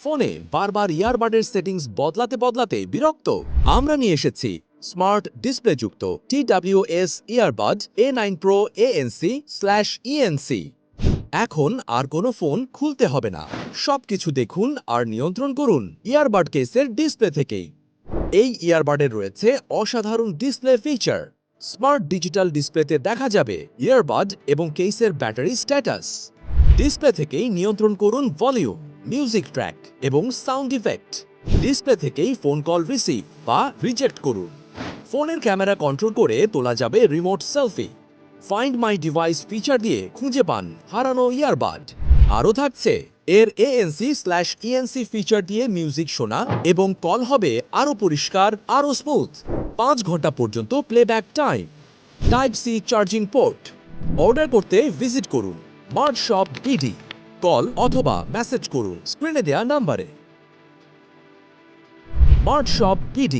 ফোনে বারবার ইয়ারবাডের সেটিংস বদলাতে বদলাতে বিরক্ত? আমরা নিয়ে এসেছি স্মার্ট ডিসপ্লে যুক্ত TWS earbud A9 Pro ANC/ENC। এখন আর কোনো ফোন খুলতে হবে না, সবকিছু দেখুন আর নিয়ন্ত্রণ করুন ইয়ারবাড কেসের ডিসপ্লে থেকেই। এই ইয়ারবাডের রয়েছে অসাধারণ ডিসপ্লে ফিচার। স্মার্ট ডিজিটাল ডিসপ্লেতে দেখা যাবে ইয়ারবাড এবং কেসের ব্যাটারি স্ট্যাটাস। ডিসপ্লে থেকেই নিয়ন্ত্রণ করুন ভলিউম, মিউজিক ট্র্যাক এবং সাউন্ড ইফেক্ট। ডিসপ্লে থেকেই ফোন কল রিসিভ বা রিজেক্ট করুন। ফোনের ক্যামেরা কন্ট্রোল করে তোলা যাবে remote selfie. Find my device feature দিয়ে খুঁজে পান হারানো ইয়ারবাড। আরও থাকছে এর ANC/ENC ফিচার দিয়ে মিউজিক শোনা এবং কল হবে আরও পরিষ্কার, আরও স্মুথ। 5 ঘন্টা পর্যন্ত playback time. Type C charging port. Order করতে ভিজিট করুন স্মার্ট শপ BD। কল অথবা মেসেজ করুন স্ক্রিনে দেওয়া নাম্বারে। Smart shop BD।